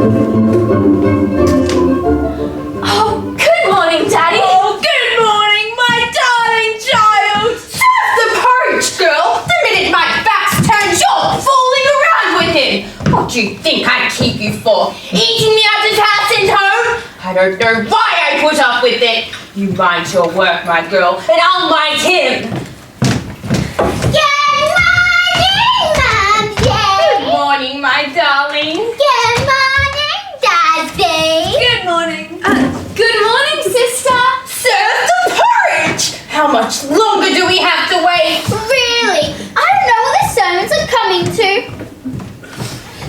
Oh, good morning, Daddy. Oh, good morning, my darling child. Serve the porridge, girl. The minute my back's turned, you're fooling around with him. What do you think I keep you for? Eating me out of house and home? I don't know why I put up with it. You mind your work, my girl, and I'll mind him. Good morning, Mum. Good morning, my darling. Good morning, Daddy. Good morning. Good morning, sister. Serve the porridge. How much longer do we have to wait? Really? I don't know what the sermons are coming to.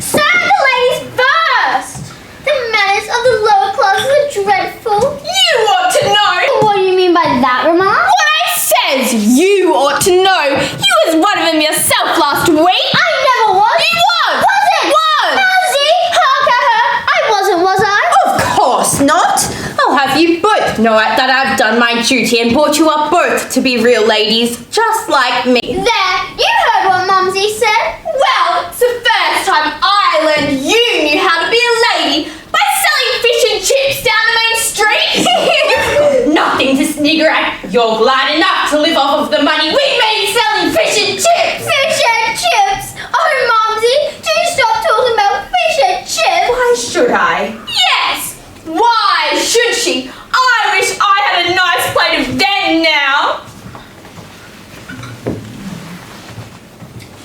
Serve the ladies first. The manners of the lower classes are dreadful. You ought to know. What do you mean by that remark? What I says, you ought to know. You was one of them yourself last week. I never was. You was. Wasn't. Was. Mumsy, hark at her. I wasn't, was I? Of course not. I'll have you both know that I've done my duty and brought you up both to be real ladies, just like me. There, you heard what Mumsy said. Well, it's the first time I learned you knew how to be a lady by selling fish and chips down the main street. You've got nothing to snigger at. You're glad enough to live off of the money we made selling fish and chips. Fish and chips. Oh, Mumsy, do stop talking about fish and chips. Why should I? Yes! Why should she? I wish I had a nice plate of them now.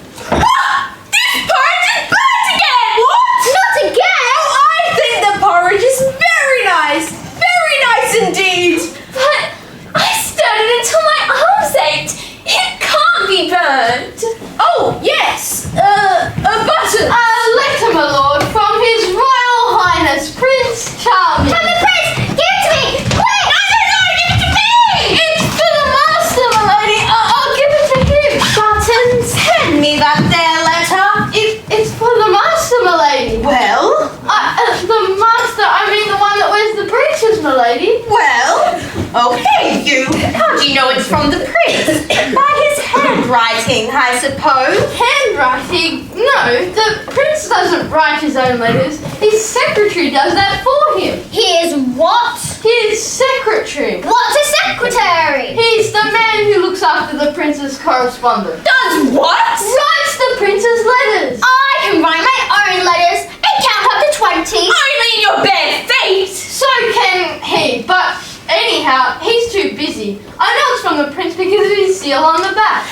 This porridge is burnt again! What? Not again. Oh, I think the porridge is very nice. Very nice indeed. But I stirred it until my arms ached. It can't be burnt. Oh, yes. A button. A letter, my lord, from His Royal Highness Prince Charming. From the prince. Give it to me. Quick. No, give it to me. It's for the master, my lady. I'll give it to him. Buttons, hand me that there letter. It's for the master, my lady. Well, The master, I mean the one that wears the breeches, my lady. okay, you. How do you know it's from the prince? By his handwriting, I suppose. Handwriting? No, the prince doesn't write his own letters. His secretary does that for him. Here's what? His secretary. What's a secretary? He's the man who looks after the prince's correspondence. Does what? Writes the prince's letters. I can write my own letters and count up to 20. Only in your bare feet. So can he, but anyhow, he's too busy. I know it's from the prince because of his seal on the back.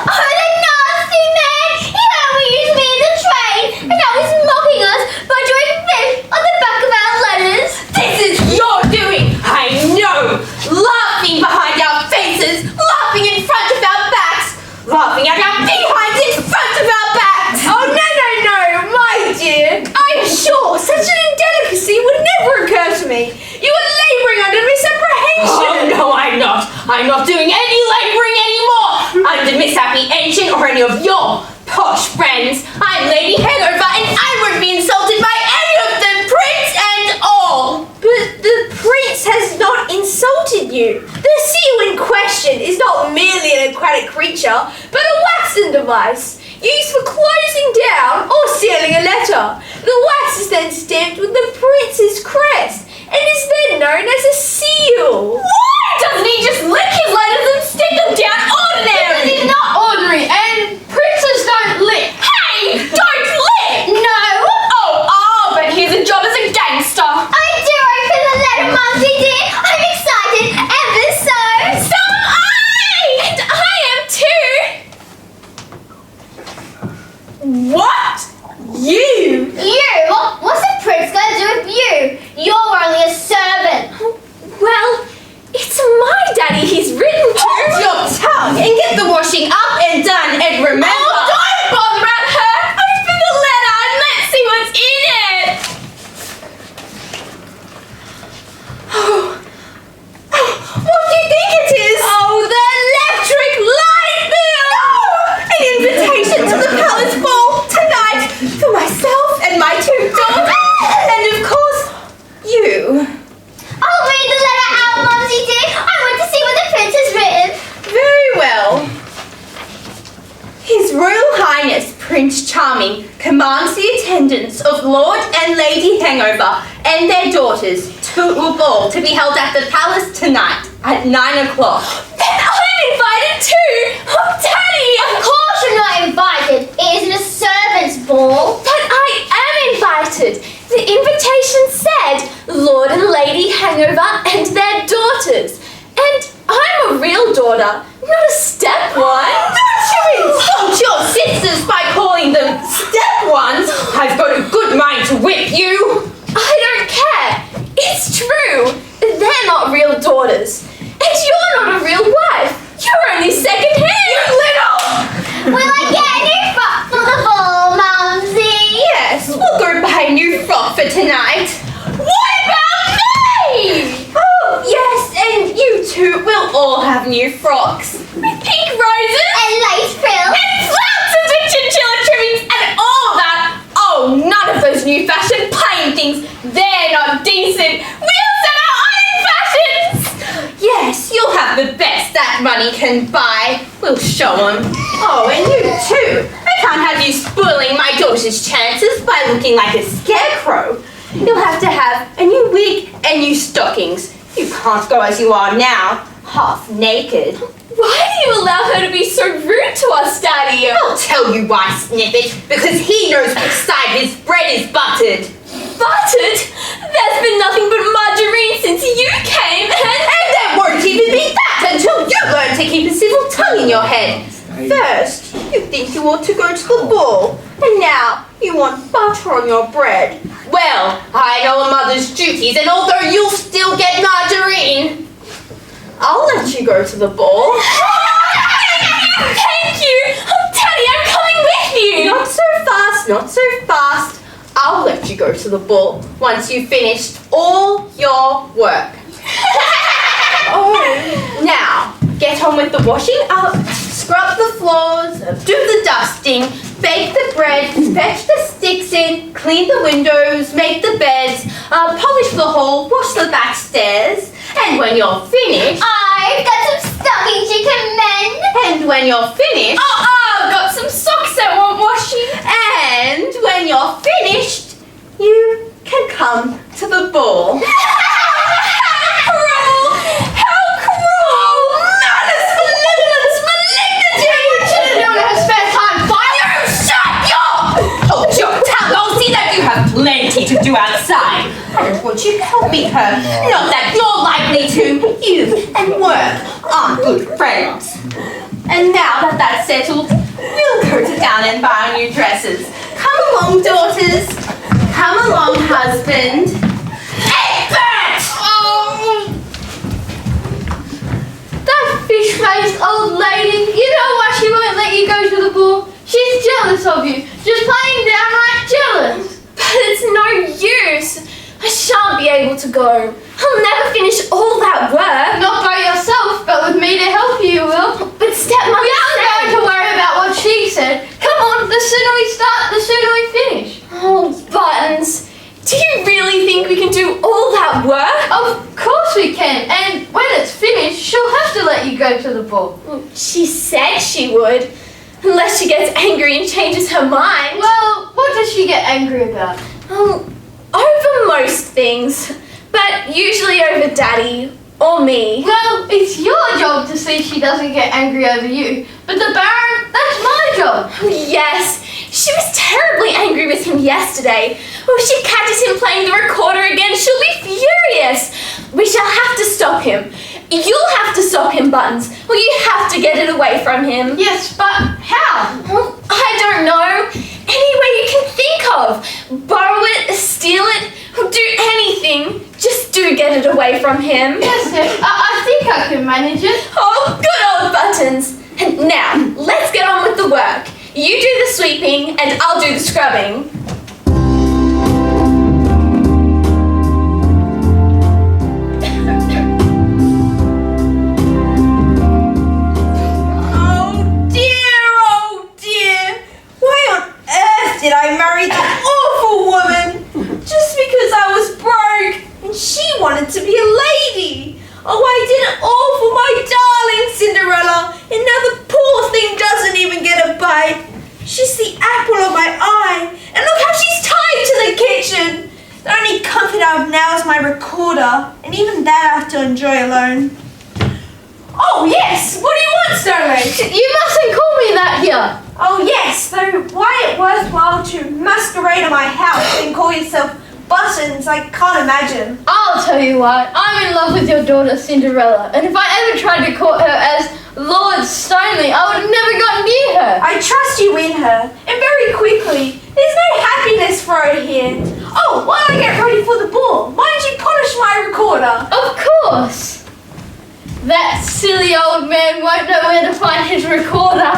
Oh, the nasty man! He only used me in the train, and now he's mocking us by drawing fish on the back of our letters. This is your doing. I know. Laughing behind our faces. Laughing in front of our backs. Laughing at our behinds in front of our backs. Oh, no, my dear. I'm sure such an indelicacy would never occur to me. You are labouring under misapprehension. Oh, no, I'm not. I'm not doing any labouring anymore under misapprehension or any of your posh friends. I'm Lady Hangover and I won't be insulted by any of them, Prince and all. But the Prince has not insulted you. The seal in question is not merely an aquatic creature, but a waxen device used for closing down or sealing a letter. The wax is then stamped with the Prince's crest and is then known as a seal. Why doesn't he just lick his letters and stick them down ordinary? Because he's not ordinary, and princes don't lick. Hey, don't lick! No. Oh, but here's a job as a gangster. I do open the letter, Mumsy dear. I'm excited, ever so. So am I! And I am too. What? You? You? What's the prince gonna do with you? You're only a servant. Well, it's my daddy he's written to. Hold your tongue and get the wash Prince Charming commands the attendance of Lord and Lady Hangover and their daughters to a ball to be held at the palace tonight at 9 o'clock. Then I'm invited too! Oh, Daddy! Of course you're not invited. It isn't a servants' ball. But I am invited! The invitation said Lord and Lady Hangover and their daughters. And I'm a real daughter, not a step one. Don't you insult your sisters by calling them step ones! I've got a good mind to whip you! I don't care. It's true. They're not real daughters. And you're not a real wife. You're only second-hand. You little! Will I get a new frock for the ball, Mumsy? Yes, we'll go buy a new frock for tonight. What about me? Oh, yes, and you two will all have new frocks. With pink roses And lace frills. and flounces with chinchilla trimmings and all that. Oh, none of those new fashion plain things. They're not decent. We'll set our own fashions. Yes, you'll have the best that money can buy. We'll show them. Oh, and you too. I can't have you spoiling my daughter's chances by looking like a scarecrow. You'll have to have a new wig and new stockings. You can't go as you are now, half naked. Why do you allow her to be so rude to us, Daddy? I'll tell you why, Snippet, because he knows which side his bread is buttered. Buttered? There's been nothing but margarine since you came And there won't even be that until you learn to keep a civil tongue in your head. First, you think you ought to go to the ball, and now you want butter on your bread. Well, I know a mother's duties, and although you'll still get margarine, I'll let you go to the ball. Thank you! Oh, Daddy, I'm coming with you! Not so fast, not so fast. I'll let you go to the ball once you've finished all your work. Oh, now, get on with the washing up, scrub the floors, do the dusting, bake the bread, fetch the sticks in, clean the windows, make the beds, polish the hall, wash the back stairs, and when you're finished... I've got some stockings you can mend. And when you're finished... I've got some socks that want washing. And when you're finished, you can come to the ball. Cruel! How cruel! Not as malignant, malignity! Children don't have spare time. Fire! Shut hold your tongue. I'll see that you have plenty to do outside. I don't want you helping her. Not that you're likely to. You and work aren't good friends. And now that that's settled, we'll go to town and buy our new dresses. Come along, daughters. Come along, husband. Egbert! That fish-faced old lady, you know why she won't let you go to the ball? She's jealous of you. Just plain downright jealous. But it's no use. I shan't be able to go. I'll never finish all that work. Not by yourself, but with me to help you, you will. But stepmother We aren't going to worry about what she said. Come on, the sooner we start, the sooner we finish. Oh, Buttons. Do you really think we can do all that work? Of course we can, and when it's finished, she'll have to let you go to the ball. She said she would. Unless she gets angry and changes her mind. Well, what does she get angry about? Over most things. But usually over Daddy or me. Well, it's your job to see she doesn't get angry over you. But the Baron, that's my job. Yes, she was terribly angry with him yesterday. If she catches him playing the recorder again, she'll be furious. We shall have to stop him. You'll have to stop him, Buttons. Well, you have to get it away from him. Yes, but how? Well, I don't know. Any way you can think of. Borrow it, steal it, or do anything. Just do get it away from him. Yes, I think I can manage it. Oh, good old Buttons. And now, let's get on with the work. You do the sweeping, and I'll do the scrubbing. Oh dear! Why on earth did I marry that awful woman? Just because I was broke and she wanted to be a lady. Oh, I did it all for my darling Cinderella, and now the poor thing doesn't even get a bite. She's the apple Isn't that I have to enjoy alone? Oh yes, what do you want, Stonehenge? You mustn't call me that here. Oh yes, though why it worthwhile to masquerade at my house and call yourself Buttons, I can't imagine. I'll tell you what, I'm in love with your daughter Cinderella, and if I ever tried to court her as Lord Stonely, I would have never gotten near her. I trust you win her, and very quickly. There's no happiness for her here. Oh, while I get ready for the ball, mind you polish my recorder. Of course. That silly old man won't know where to find his recorder.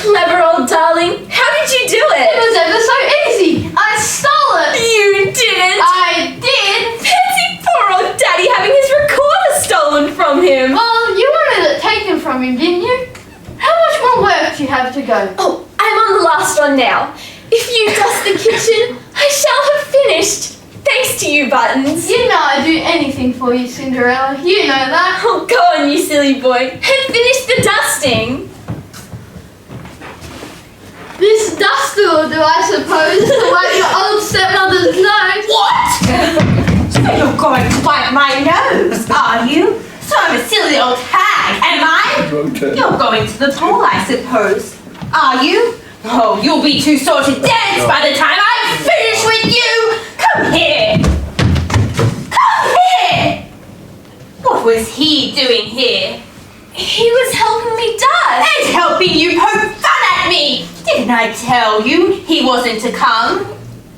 Clever old darling. How did you do it? It was ever so easy. I stole it. You didn't. I did. Fancy poor old daddy having his recorder stolen from him. Well, you wanted it taken from him, didn't you? How much more work do you have to go? Oh, I'm on the last one now. If you dust the kitchen, I shall have finished. Thanks to you, Buttons. You know I'd do anything for you, Cinderella. You know that. Oh, go on, you silly boy. And finish the dusting. This duster will do, I suppose, to wipe your old stepmother's nose. What? So you're going to wipe my nose, are you? So I'm a silly old hag, am I? You're going to the ball, I suppose. Are you? Oh, you'll be too sore to dance by the time I'm finished with you. Come here. Come here. What was he doing here? He was helping me dust. And helping you poke fun at me. Didn't I tell you he wasn't to come?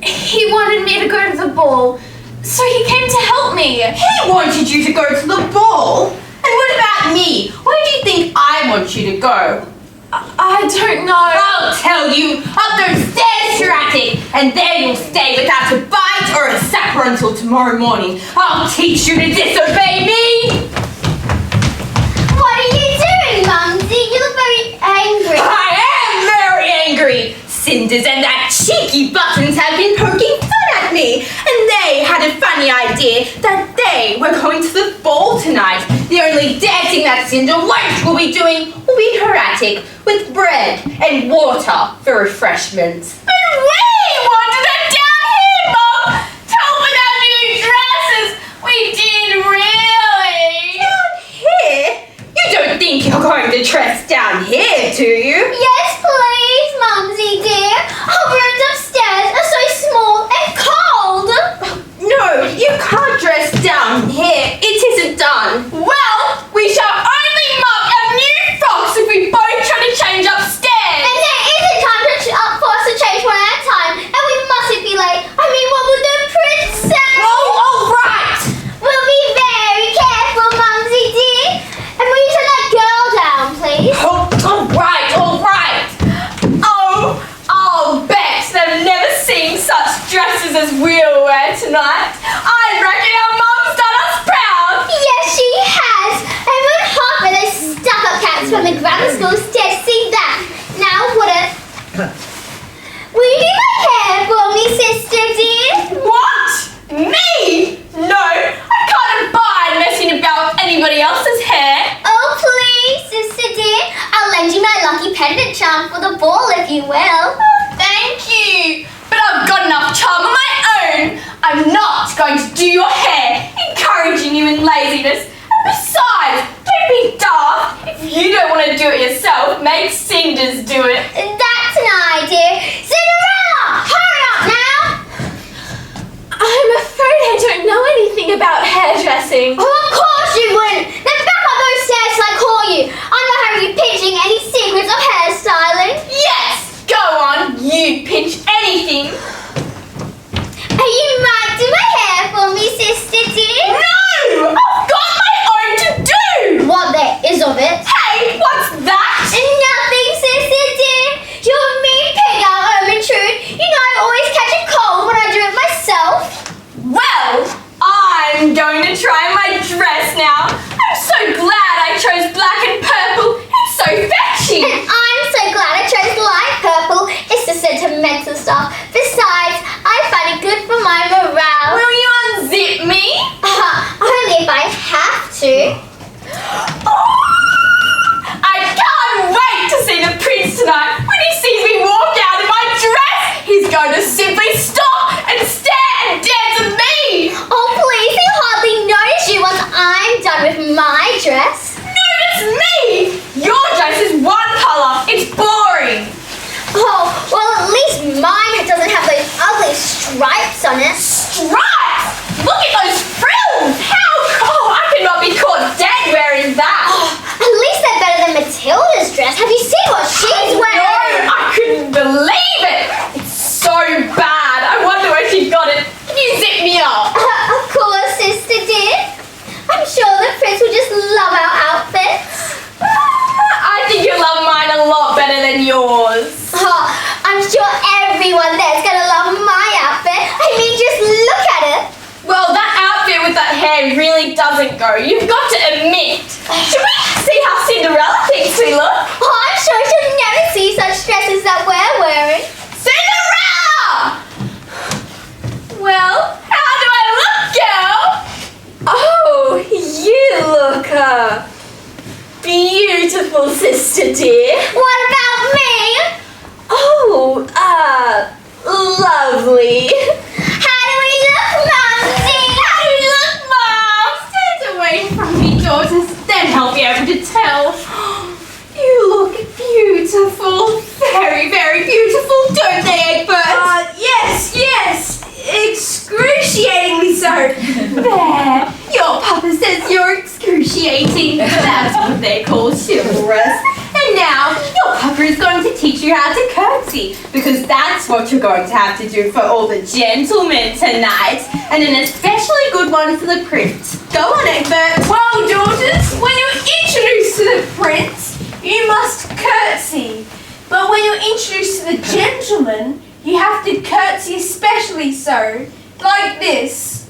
He wanted me to go to the ball, so he came to help me. He wanted you to go to the ball? And what about me? Where do you think I want you to go? I don't know. I'll tell you. Up those stairs, Jurassic, and there you'll stay without a bite or a supper until tomorrow morning. I'll teach you to disobey me. What are you doing, Mumsy? You look very angry. I am very angry. Cinders and that cheeky Buttons have been poking fun at me, and they had a funny idea that they were going to the ball tonight. The only dancing that Cinder will be doing will be her attic with bread and water for refreshments. But we wanted it down here, Mum! Tell me our new dresses! We did really! Down here? You don't think you're going to dress down here, do you? Yes, please, Mumsy dear. Our rooms upstairs are so small and cold. No, you can't dress down here. It isn't done. Well, we shall only mark our new frocks if we both try to change upstairs. And there isn't time for us to change one at a time, and we mustn't be late. I mean, what would the prince say? Oh, all right. We'll be very careful, Mumsy dear. And will you turn that girl down, please? Oh, all right, all right. Oh, I'll bet they've never seen such dresses as we'll wear tonight. I reckon our mum's done us proud. Yes, she has. And when half of those stuck-up cats from the grammar school stairs see that. Now, will you do my hair for me, sister dear? What? Me? No, I can't abide messing about with anybody else's hair. Oh, please, sister dear. I'll lend you my lucky pendant charm for the ball, if you will. Thank you, but I've got enough charm of my own. I'm not going to do your hair, encouraging you in laziness. And besides, don't be daft. If you don't want to do it yourself, make Cinders do it. That's an idea. Cinderella, hurry up now. I'm afraid I don't know anything about hairdressing. Oh, of course you wouldn't. Then back up those stairs till I call you. I'm not having you pinching any secrets of hairstyling. Yes, go on, you pinch anything. And you might do my hair for me, sister dear. No, I've got my own to do. What there is of it. Hey, what's that? Nothing, sister dear. You're a mean pig, I'll intrude. You know I always catch a cold when I do it myself. Well, I'm going to try my dress now. I'm so glad I chose black and purple. It's so fetchy. And I'm so glad I chose light purple. It's the sentimental stuff. Besides, I find it good for my morale. Will you unzip me? Only if I have my dress. No, it's me! Your dress is one colour. It's boring. Oh, well, at least mine doesn't have those ugly stripes on it. Stripes! Look at those frills! How? Oh, I could not be caught dead wearing that. At least they're better than Matilda's dress. Have you seen what she's wearing? No, I couldn't believe it. It's so bad. I wonder where she got it. Can you zip me up? Of course, sister dear. I'm sure the prince will just love our outfits. I think you love mine a lot better than yours. Oh, I'm sure everyone there's gonna love my outfit. I mean, just look at it. Well, that outfit with that hair really doesn't go. You've got to admit. Should we see how Cinderella thinks we look? Oh, I'm sure she'll never see such dresses that we're wearing. Cinderella! Well, how do I look, girl? Oh, you look beautiful, sister dear. What about me? Oh, lovely. How do we look, Mumsy? How do you look, Mom? Stand away from me, daughters. Then I'll be able to tell. You look beautiful. Very, very beautiful, don't they, Egbert? Yes, excruciatingly so. There. Your papa says you're excruciating. That's what they call chivalrous. And now, your papa is going to teach you how to curtsy, because that's what you're going to have to do for all the gentlemen tonight, and an especially good one for the prince. Go on, Egbert. Well, daughters, when you're introduced to the prince, you must curtsy. But when you're introduced to the gentleman, you have to curtsy especially so, like this.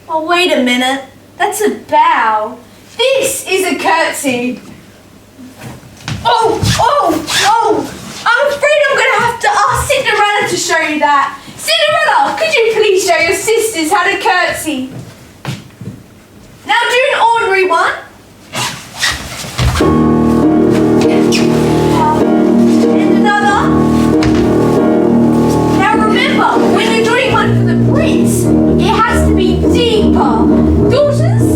Oh, wait a minute. That's a bow. This is a curtsy. Oh! I'm afraid I'm going to have to ask Cinderella to show you that. Cinderella, could you please show your sisters how to curtsy? Now do an ordinary one. And another. Now remember, when you're doing one for the prince, it has to be deeper. Daughters?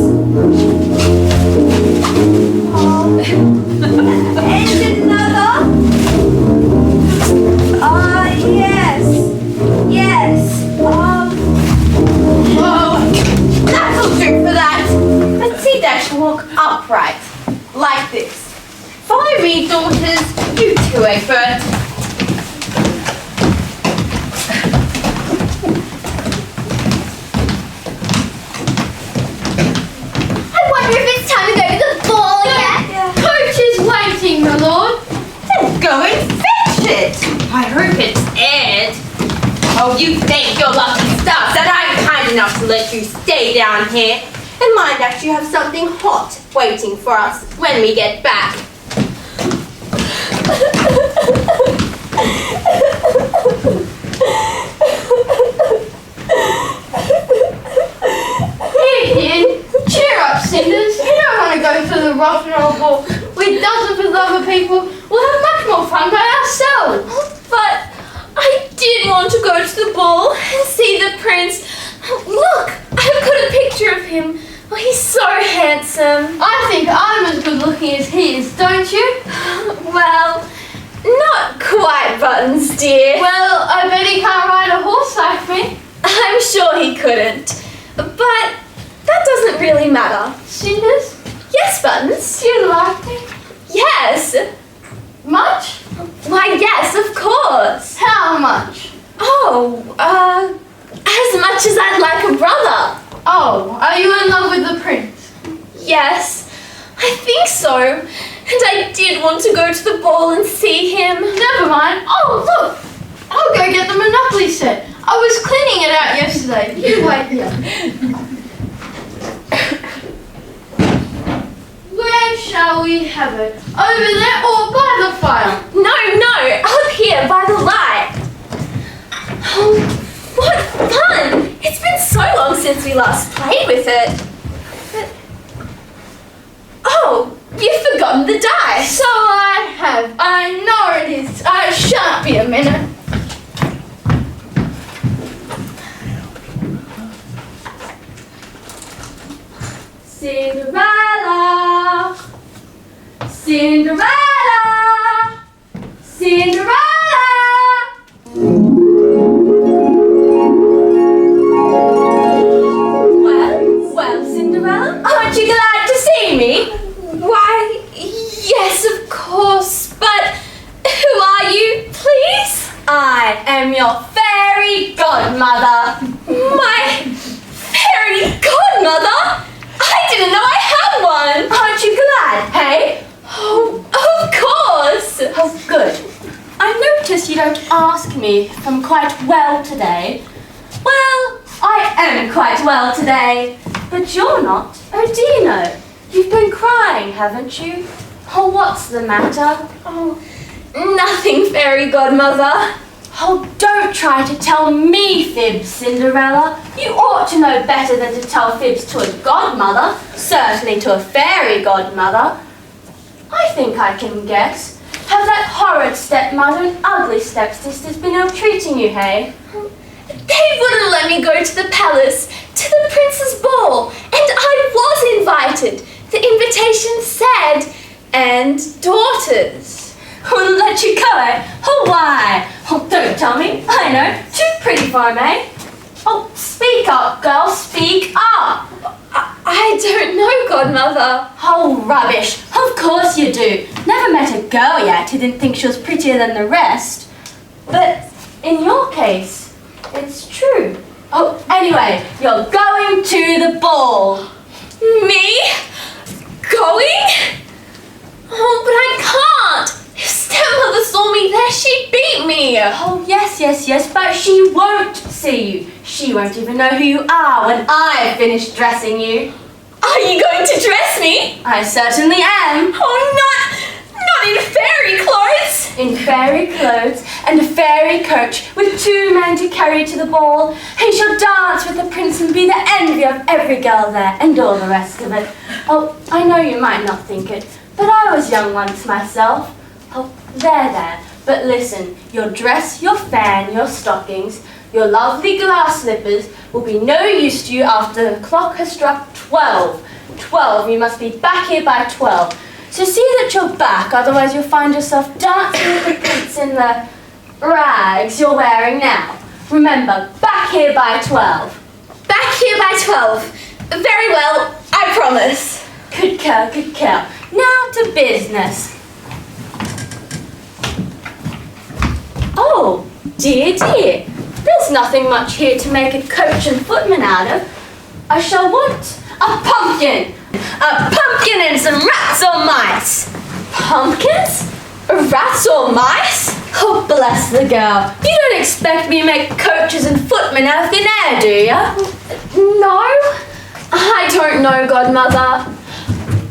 And another. Yes. Whoa, that'll do for that. But see that you walk upright, like this. Follow me, daughters. You too, Egbert. I wonder if it's time to go to the ball yet. Coach is waiting, my lord. Then go and fetch it. I hope it's aired. Oh, you think you're lucky stuff that I'm kind enough to let you stay down here. And mind that you have something hot waiting for us when we get back. Here, cheer up, Cinders. You don't want to go to the rock and roll ball with dozens of other people. We'll have much more fun by ourselves. But I did want to go to the ball and see the prince. Look, I've got a picture of him. Oh, he's so handsome. I think I'm as good looking as he is, don't you? Well, not quite, Buttons, dear. Well, I bet he can't ride a horse like me. I'm sure he couldn't. But that doesn't really matter. Cinders, Yes, Buttons. do you like me? Yes. Much? Why, yes, of course. How much? Oh, as much as I'd like a brother. Oh, are you in love with the prince? Yes, I think so. And I did want to go to the ball and see him. Never mind. Oh, look. I'll go get the Monopoly set. I was cleaning it out yesterday. You wait here. Where shall we have it? Over there or by the fire? No, up here by the light. Oh, what fun! It's been so long since we last played with it. But, oh, you've forgotten the dice. So I have. I know it is. I shan't be a minute. Cinderella, Cinderella, Cinderella. Well, Cinderella, aren't you glad to see me? Why, yes, of course, but who are you, please? I am your fairy godmother. My fairy godmother? I didn't know I had one. Aren't you glad, hey? Oh, of course. Oh, good. I notice you don't ask me if I'm quite well today. Well, I am quite well today, but you're not. Oh, Dino, you've been crying, haven't you? Oh, what's the matter? Oh, nothing, fairy godmother. Oh, don't try to tell me fibs, Cinderella. You ought to know better than to tell fibs to a godmother, certainly to a fairy godmother. I think I can guess. Have that horrid stepmother and ugly stepsisters been ill-treating you, hey? They wouldn't let me go to the palace, to the prince's ball, and I was invited. The invitation said, and daughters. Wouldn't let you go, eh? Oh, why? Oh, don't tell me. I know. Too pretty for him, eh? Oh, speak up, girl. Speak up. I don't know, godmother. Oh, rubbish. Of course you do. Never met a girl yet who didn't think she was prettier than the rest. But in your case, it's true. Oh, anyway, you're going to the ball. Me? Going? Oh, but I can't. If stepmother saw me there, she'd beat me. Oh, yes, but she won't see you. She won't even know who you are when I've finished dressing you. Are you going to dress me? I certainly am. Oh, not in fairy clothes. In fairy clothes and a fairy coach with 2 men to carry you to the ball. He shall dance with the prince and be the envy of every girl there and all the rest of it. Oh, I know you might not think it, but I was young once myself. Oh, there. But listen, your dress, your fan, your stockings, your lovely glass slippers will be no use to you after the clock has struck 12. 12, you must be back here by 12. So see that you're back, otherwise you'll find yourself dancing with the prince in the rags you're wearing now. Remember, back here by 12. Back here by 12. Very well, I promise. Good girl. Now to business. Oh, dear. There's nothing much here to make a coach and footman out of. I shall want a pumpkin. A pumpkin and some rats or mice. Pumpkins? Rats or mice? Oh, bless the girl. You don't expect me to make coaches and footmen out of thin air, do ya? No, I don't know, godmother.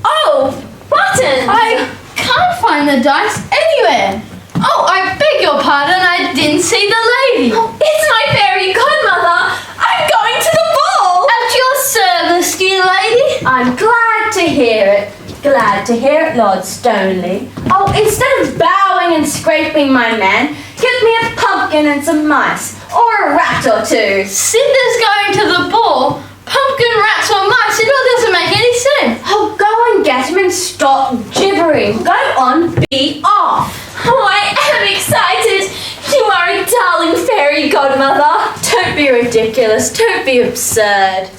Oh, buttons! I can't find the dice anywhere. Oh, I beg your pardon, I didn't see the lady. Oh, it's my fairy godmother. I'm going to the ball. At your service, dear lady. I'm glad to hear it. Glad to hear it, Lord Stoneleigh. Oh, instead of bowing and scraping, my man, give me a pumpkin and some mice, or a rat or 2. Cinder's going to the ball. Pumpkin, rats or mice, it all doesn't make any sense. Oh, go and get him and stop gibbering. Go on, be off. Oh, I am excited. You are a darling fairy godmother. Don't be ridiculous. Don't be absurd.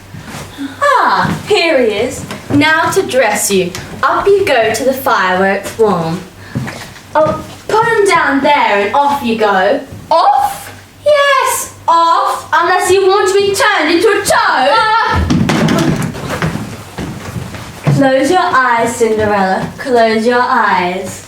Ah, here he is. Now to dress you. Up you go to the fireworks warm. Oh, put him down there and off you go. Off? Yes, off. Unless you want to be turned into a toad. Close your eyes, Cinderella. Close your eyes.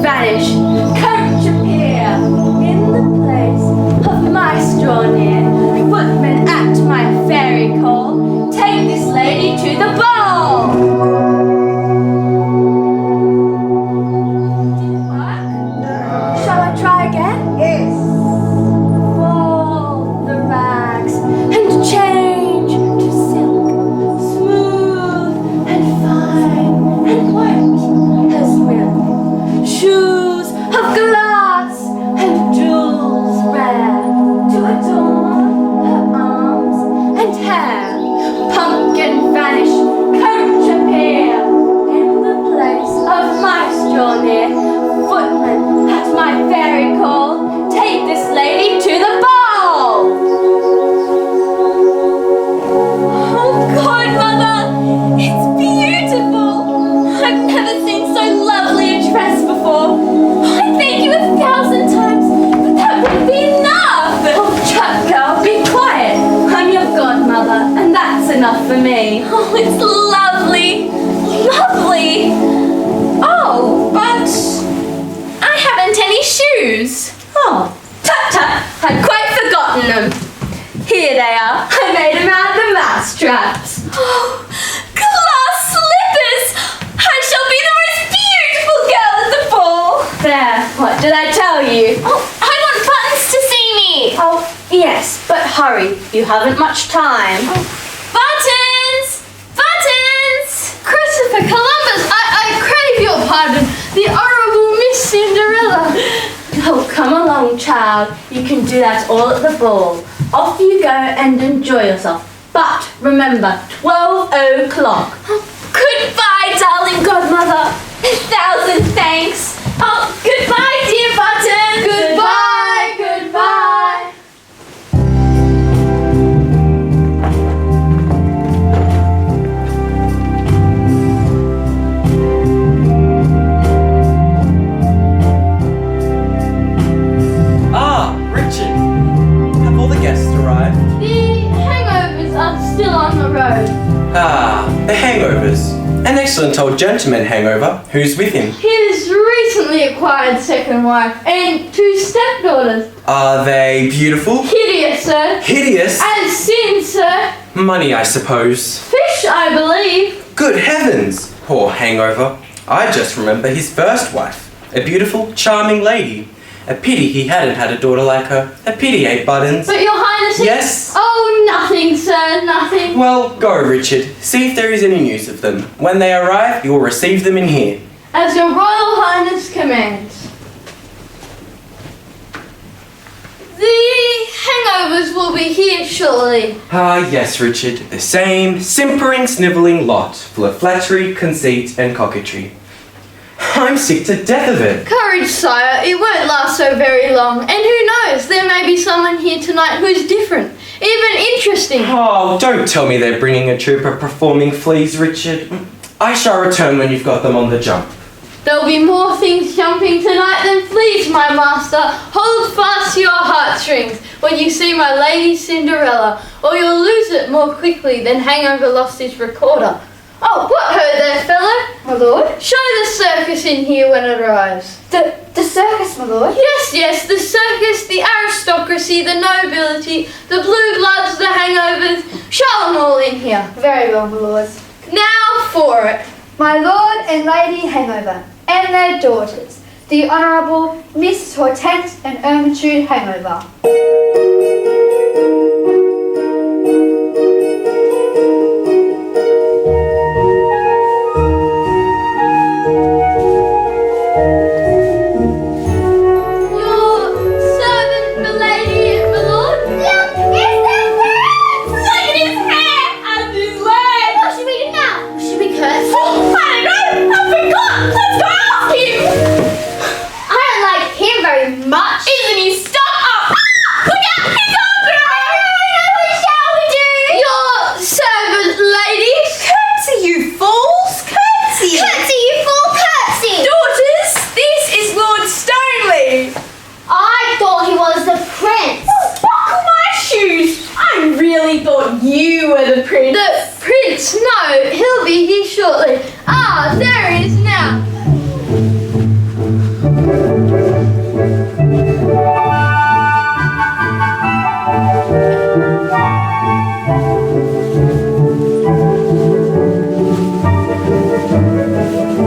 Vanish, coach appear in glass and jewels rare to adorn her arms and hair. Pumpkin vanish, coach appear in the place of mice draw near. Footman at my fairy call, take this lady to the ball. Oh, godmother, it's beautiful. I've never seen so lovely a dress before. I thank you 1,000 times, but that wouldn't be enough. Oh, chut, girl, be quiet. I'm your godmother, and that's enough for me. Oh, it's lovely, lovely. Oh, but I haven't any shoes. Oh, tut tut, I'd quite forgotten them. Here they are. I made them out of the mouse traps. Oh, glass slippers! I shall be the most beautiful girl at the ball. There, what did I tell you? Oh, I want Buttons to see me. Oh, yes, but hurry. You haven't much time. Buttons! Buttons! Christopher Columbus, I crave your pardon. The Honourable Miss Cinderella. Oh, come along, child. You can do that all at the ball. Off you go and enjoy yourself. But remember, 12 o'clock. Goodbye, darling godmother. 1,000 thanks. Oh, goodbye, dear Buttons. Goodbye, goodbye. Ah, Richard. Have all the guests arrived? The hangovers are still on the road. Ah, the hangovers. An excellent old gentleman hangover. Who's with him? His recently acquired second wife and 2 stepdaughters. Are they beautiful? Hideous, sir. Hideous? And sin, sir. Money, I suppose. Fish, I believe. Good heavens! Poor hangover. I just remember his first wife. A beautiful, charming lady. A pity he hadn't had a daughter like her. A pity, eh, Buttons? But your highness... Yes? Oh, nothing, sir, nothing. Well, go, Richard. See if there is any news of them. When they arrive, you will receive them in here. As your royal highness commands. The hangovers will be here shortly. Ah, yes, Richard. The same simpering, snivelling lot, full of flattery, conceit, and coquetry. I'm sick to death of it. Courage, sire. It won't last so very long. And who knows, there may be someone here tonight who's different. Even interesting. Oh, don't tell me they're bringing a troop of performing fleas, Richard. I shall return when you've got them on the jump. There'll be more things jumping tonight than fleas, my master. Hold fast to your heartstrings when you see my lady Cinderella, or you'll lose it more quickly than Hangover lost his recorder. Oh, what ho there, fellow? My lord? Show the circus in here when it arrives. The circus, my lord? Yes, the circus, the aristocracy, the nobility, the blue bloods, the hangovers. Show them all in here. Very well, my lords. Now for it. My lord and lady Hangover, and their daughters, the Honourable Miss Hortense and Ermitude Hangover. You were the prince. The prince? No, he'll be here shortly. Ah, there he is now.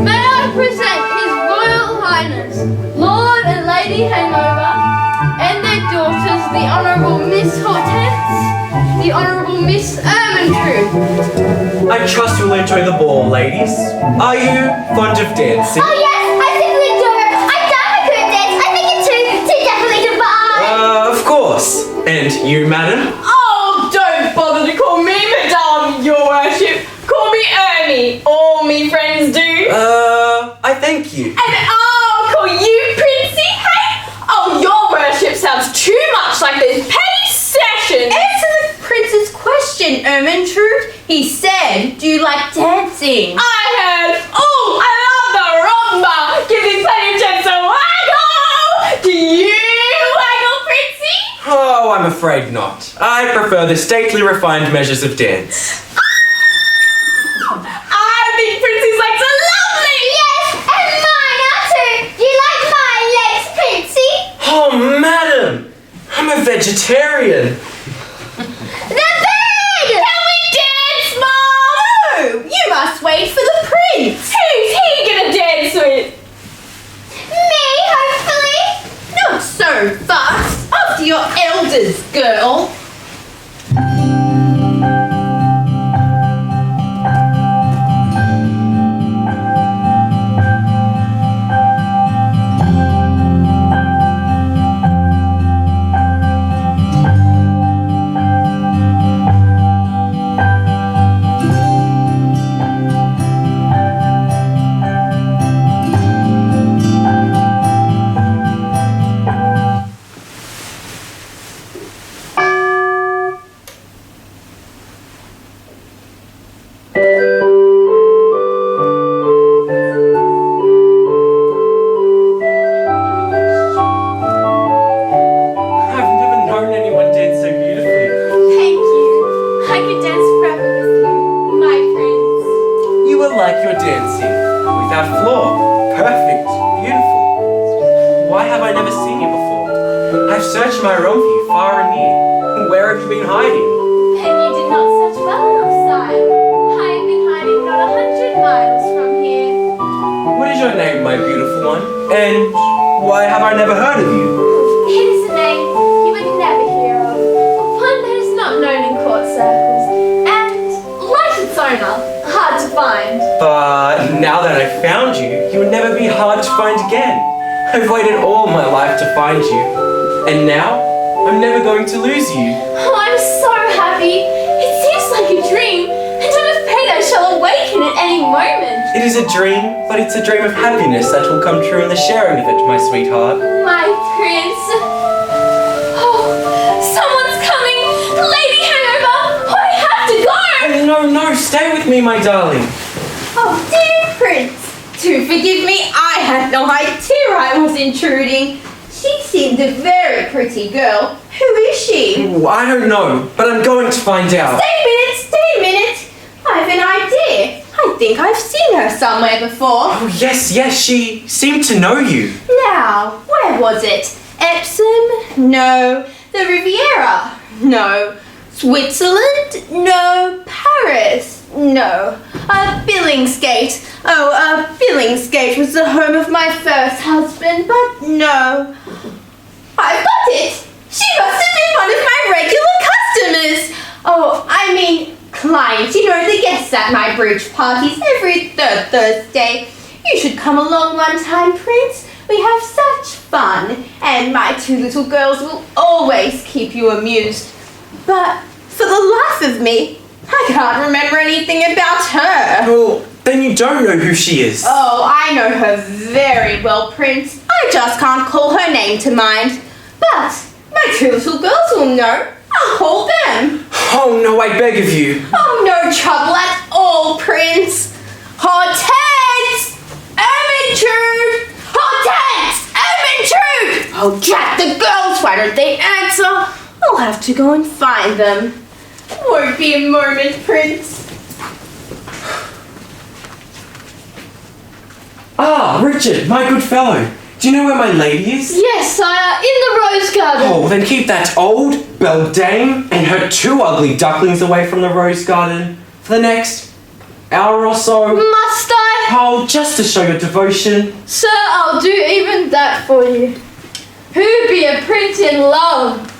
May I present His Royal Highness, Lord and Lady Hangover, and their daughters, the Honourable Miss Hortense, the Honourable Miss Ermitude. I trust you'll enjoy the ball, ladies. Are you fond of dancing? Oh yes, I simply do. I dance, I could dance, I you, madam? Oh, don't bother to call me Madame, your worship. Call me Ernie. All me friends do. I thank you. And I'll call you Princey, hey? Oh, your worship sounds too much like those petty sessions. Answer the prince's question, Ermintrude. He said, do you like dancing? I heard, oh, I love the rumba. Give me plenty of chance to waggle. Do you waggle, Princey? Oh, I'm afraid not. I prefer the stately, refined measures of dance. I think Princey's legs are lovely. Yes, and mine are too. Do you like my legs, Princey? Oh, madam! I'm a vegetarian. The bed! Can we dance, Mom? No, you must wait for the prince. Who's he gonna dance with? Me, hopefully. Not so fast. After your elders, girl. I've never known anyone dance so beautifully. Thank you. I could dance forever with you, my prince. You are like your dancing, without flaw, perfect, beautiful. Why have I never seen you before? I've searched my realm for you far and near. Where have you been hiding? Then you did not search well enough, sire. I have been hiding not 100 miles from here. What is your name, my beautiful one? And why have I never heard of you? It is a name you would never hear of. One that is not known in court circles. And, like its owner, hard to find. But now that I've found you, you would never be hard to find again. I've waited all my life to find you. And now, I'm never going to lose you. Oh, I'm so happy. It seems like a dream. And I'm afraid I shall awaken at any moment. It is a dream, but it's a dream of happiness that will come true in the sharing of it, my sweetheart. My prince. Oh, someone's coming. Lady Hangover. Oh, I have to go. Oh, no, stay with me, my darling. Oh, dear Prince. Do forgive me, I had no idea I was intruding. She seemed a very pretty girl. Who is she? Ooh, I don't know, but I'm going to find out. Stay a minute. I have an idea. I think I've seen her somewhere before. Oh, yes, she seemed to know you. Now, where was it? Epsom? No. The Riviera? No. Switzerland? No. Paris? No. Billingsgate. Oh, Billingsgate was the home of my first husband, but no. I've got it! She must have been one of my regular customers! Oh, I mean, clients. You know, the guests at my bridge parties every third Thursday. You should come along one time, Prince. We have such fun, and my two little girls will always keep you amused. But for the life of me, I can't remember anything about her. Well, then you don't know who she is. Oh, I know her very well, Prince. I just can't call her name to mind. But my two little girls will know. I'll call them. Oh, no, I beg of you. Oh, no trouble at all, Prince. Hortense! Ermintrude! Hortense! Ermintrude! Oh, drat the girls, why don't they answer? I'll have to go and find them. Won't be a moment, Prince. Ah, Richard, my good fellow. Do you know where my lady is? Yes, sire, in the rose garden. Oh, then keep that old beldame and her two ugly ducklings away from the rose garden for the next hour or so. Must I? Oh, just to show your devotion. Sir, I'll do even that for you. Who'd be a prince in love?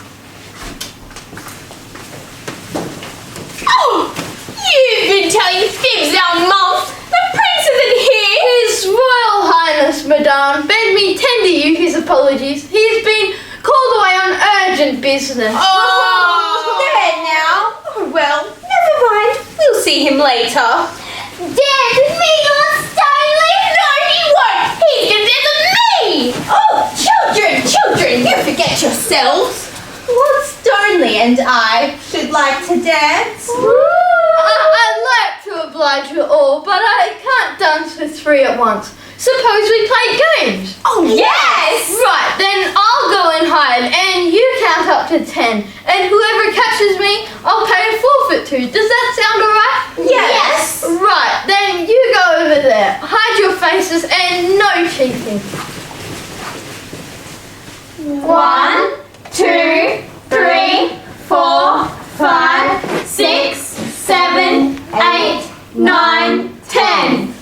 Oh, you've been telling fibs our month. The prince isn't here. His Royal Highness, Madame, bade me tender you his apologies. He has been called away on urgent business. Oh, there now. Oh, well, never mind. We'll see him later. Dance with me, Lord Stanley! No, he won't. He's gonna dance with me. Oh, children, you forget yourselves. Lord Stonely and I should like to dance. I'd like to oblige you all, but I can't dance with three at once. Suppose we play games. Oh, yes! Right, then I'll go and hide, and you count up to 10. And whoever catches me, I'll pay a forfeit to. Does that sound alright? Yes. Right, then you go over there. Hide your faces and no cheating. 1, 2, 3, 4, 5, 6, 7, 8, 9, 10.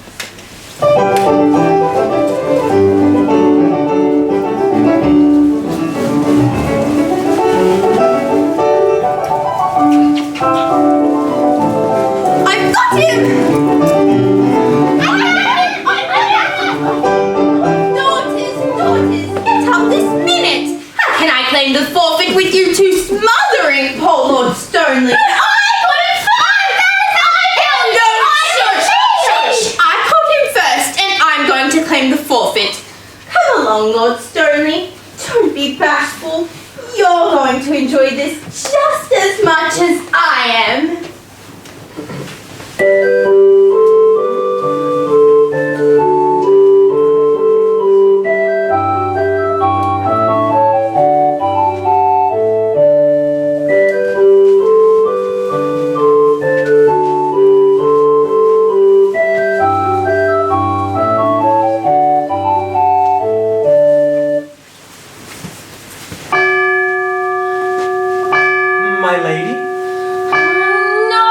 I've got him! Daughters, get up this minute! How can I claim the forfeit with you two smothering poor Lord Stonely? But I couldn't find shush! I caught him first, and I'm going to claim the forfeit. Come along, Lord Stonely. Don't be bashful. You're going to enjoy this just as much as I am. My lady? No!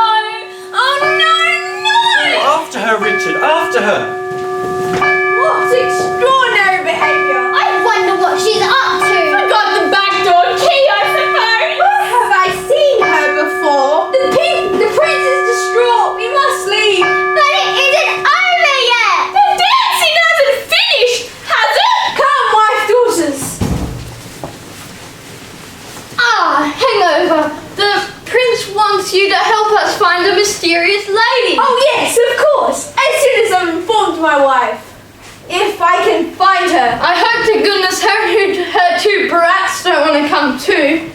Oh no! After her, Richard, after her! What extraordinary behaviour! I wonder what she's up to. Got the back door key, I suppose. Where have I seen her before? The prince is distraught. We must leave. But it isn't over yet. The dancing hasn't finished, has it? Come, wife, daughters. Ah, hangover. The prince wants you to help us find a mysterious lady. Oh yes, of course. As soon as I'm informed my wife, if I can find her. I hope to goodness her two brats don't want to come too.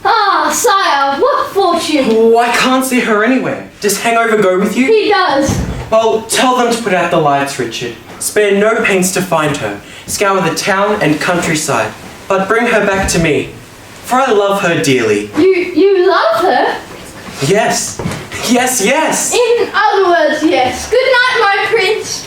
Ah, sire, what fortune? Oh, I can't see her anywhere. Does Hangover go with you? He does. Well, tell them to put out the lights, Richard. Spare no pains to find her. Scour the town and countryside. But bring her back to me, for I love her dearly. You love her? Yes, yes, yes! In other words, yes. Good night, my prince.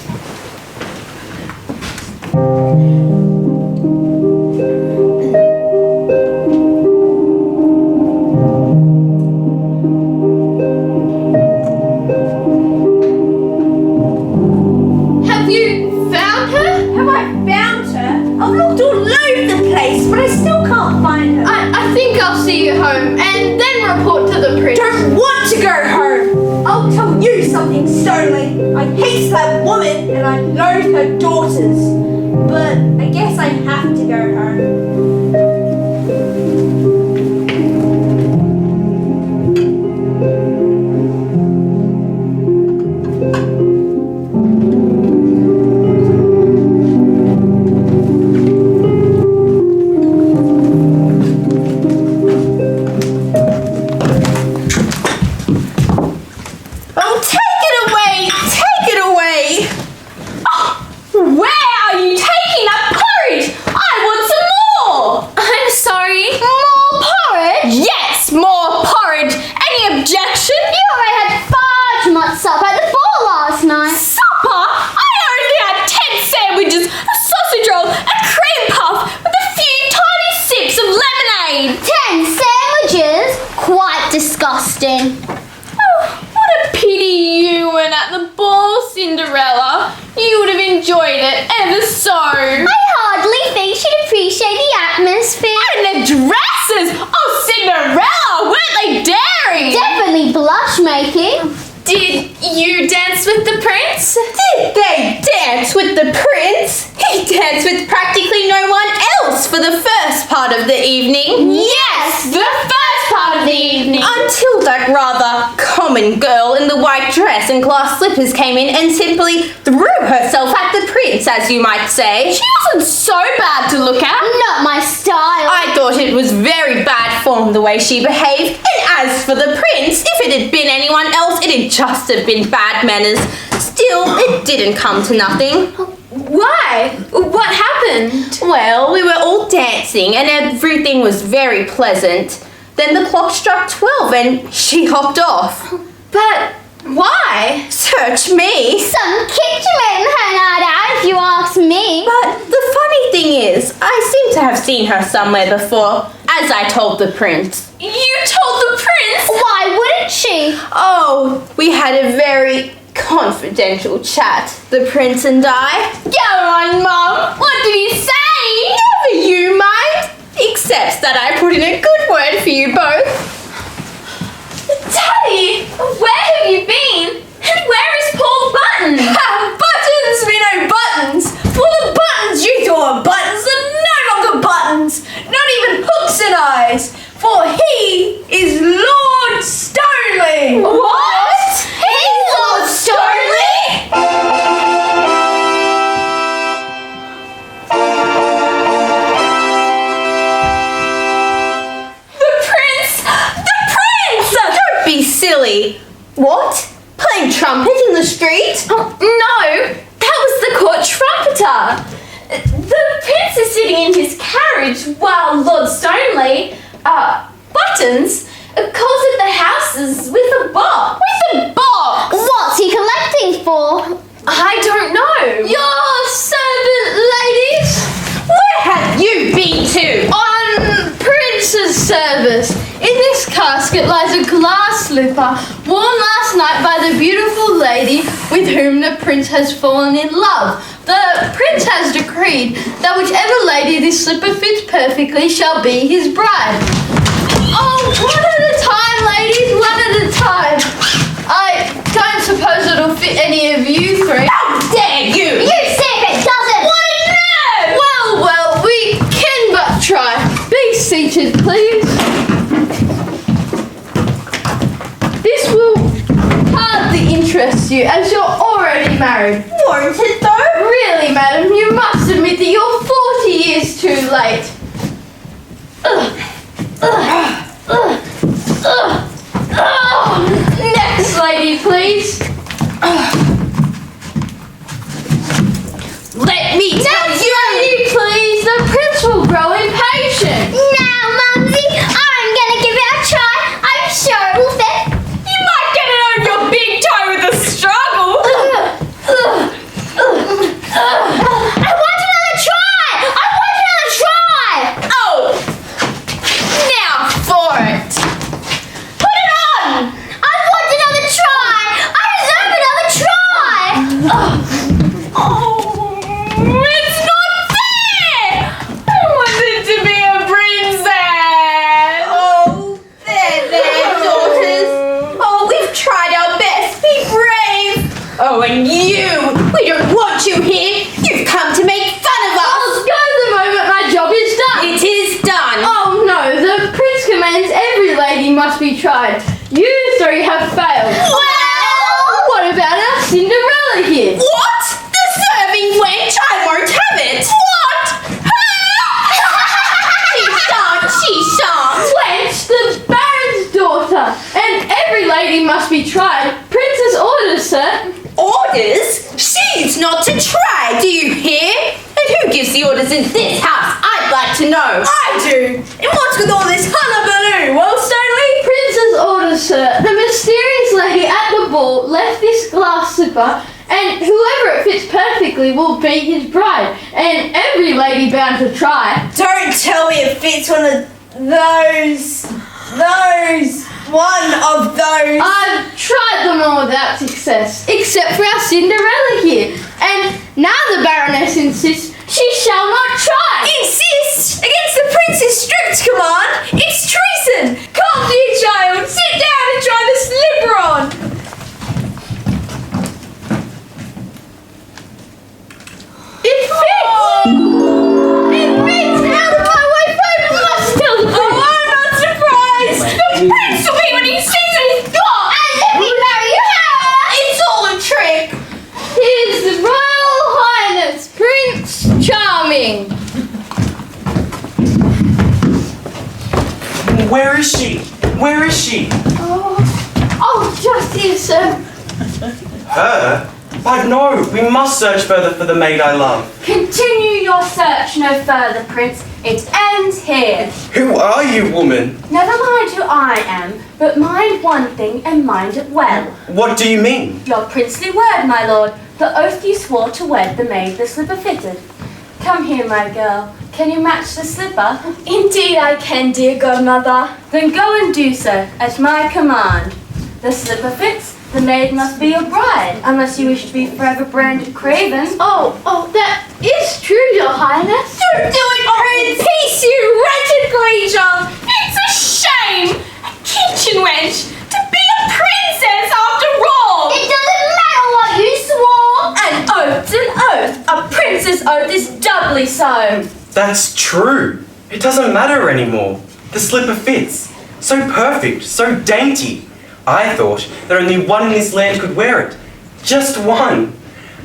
Have you found her? Have I found her? I've looked all over the place, but I still can't find her. I think I'll see you home and then report to the prince. Don't want to go home. I'll tell you something, Stonely. I hate that woman and I loathe her daughters. But I guess I have to go home. disgusting. Oh, what a pity you weren't at the ball, Cinderella. You would have enjoyed it ever so. I hardly think she'd appreciate the atmosphere. And the dresses! Oh, Cinderella, weren't they daring? Definitely blush making. Did you dance with the prince? Did they dance with the prince? He danced with practically no one else for the first part of the evening? Yes, the first part of the evening. Until that rather common girl in the white dress and glass slippers came in and simply threw herself at the prince, as you might say. She wasn't so bad to look at. Not my style. I thought it was very bad form the way she behaved, and as for the prince, if it had been anyone else, it'd just have been bad manners. Still, it didn't come to nothing. Why? What happened? Well, we were all dancing and everything was very pleasant. Then the clock struck 12 and she hopped off. But why? Search me. Some kicked me in her night out, if you ask me. But the funny thing is, I seem to have seen her somewhere before, as I told the prince. You told the prince? Why wouldn't she? Oh, we had a very confidential chat, the prince and I. Go on, Mum. What did he say? Never you mind, except that I put in a good word for you both. Daddy, where have you been? And where is Paul Buttons? Buttons! We know buttons! Well, the buttons you thought were buttons are no longer buttons! Not even hooks and eyes! For he is Lord Stoneleigh! What? He's Lord Stoneleigh? Don't be silly. What? Playing trumpet in the street? Oh, no, that was the court trumpeter. The prince is sitting in his carriage while Lord Stoneleigh, Buttons, calls at the houses with a box. With a box? What's he collecting for? I don't know. Your servant, ladies! Where have you been to? On Prince's service. In this casket lies a glass slipper worn last night by the beautiful lady with whom the prince has fallen in love. The prince has decreed that whichever lady this slipper fits perfectly shall be his bride. Oh, one at a time, ladies, one at a time. I don't suppose it'll fit any of you three. How dare you! You see if it doesn't. Well, we can but try. Be seated, please. This will hardly interest you as you're already married. Won't it though? Really, madam, you must admit that you're 40 years too late. Next lady, please. Let me tell Next you! lady, please. The prince will grow impatient. Now, Mumsy, I'm gonna give it a try. I'm sure it will fit. You might get it on your big toe with a struggle! I want another try! I want another try! Oh! Now for it! Put it on! I want another try! I deserve another try! It's not fair! I wanted to be a princess! Oh, there, daughters. Oh, we've tried our best. Be brave. Oh, and you! We don't want you here. You've come to make fun of us. Go the moment my job is done. It is done. Oh no, the prince commands every lady must be tried. You three have failed. Well, What about our Cinderella here? what? The serving wench? I won't have it. What? She shan't. Wench, the Baron's daughter, and every lady must be tried. Princess orders, sir. Orders? She's not to try, do you hear? And who gives the orders in this house? I'd like to know. I do. And what's with all this hullabaloo? Well, Stoneleigh? Princess orders, sir. The mysterious lady at the ball left this glass slipper, and whoever it fits perfectly will be his bride. And every lady bound to try. Don't tell me it fits one of those. One of those. I've tried them all without success, except for our Cinderella here. And now the Baroness insists she shall not try. Insist against the prince's strict command. It's treason. Come, dear child, sit down and try the slipper on. It fits! It fits! Out of my way, folks! Where is she? Where is she? Oh, just here, sir. Her? But no, we must search further for the maid I love. Continue your search no further, Prince. It ends here. Who are you, woman? Never mind who I am, but mind one thing and mind it well. What do you mean? Your princely word, my lord, the oath you swore to wed the maid the slipper fitted. Come here, my girl. Can you match the slipper? Indeed I can, dear godmother. Then go and do so, at my command. The slipper fits, the maid must be your bride, unless you wish to be forever branded craven. Oh, that is true, your highness. Don't do it, Prince! Peace, you wretched creature! It's a shame! A kitchen wench! To be a princess after all! It doesn't matter what you swore. An oath's an oath. A prince's oath is doubly so. That's true. It doesn't matter anymore. The slipper fits. So perfect, so dainty. I thought that only one in this land could wear it. Just one.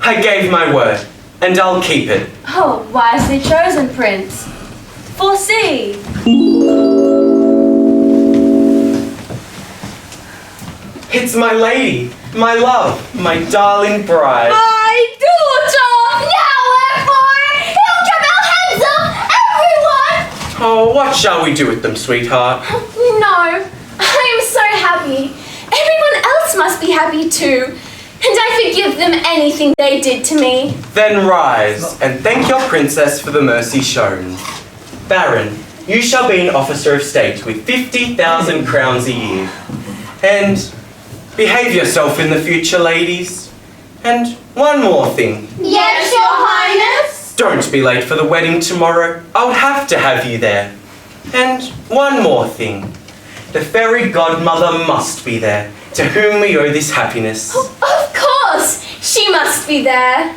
I gave my word, and I'll keep it. Oh, wisely chosen, Prince. For see. It's my lady, my love, my darling bride. My daughter! Now we're for it. He'll chop our heads off, everyone. Oh, what shall we do with them, sweetheart? No, I am so happy. Everyone else must be happy too. And I forgive them anything they did to me. Then rise, and thank your princess for the mercy shown. Baron, you shall be an officer of state with 50,000 crowns a year. And behave yourself in the future, ladies. And one more thing. Yes, your highness. Don't be late for the wedding tomorrow. I'll have to have you there. And one more thing. The fairy godmother must be there, to whom we owe this happiness. Of course, she must be there.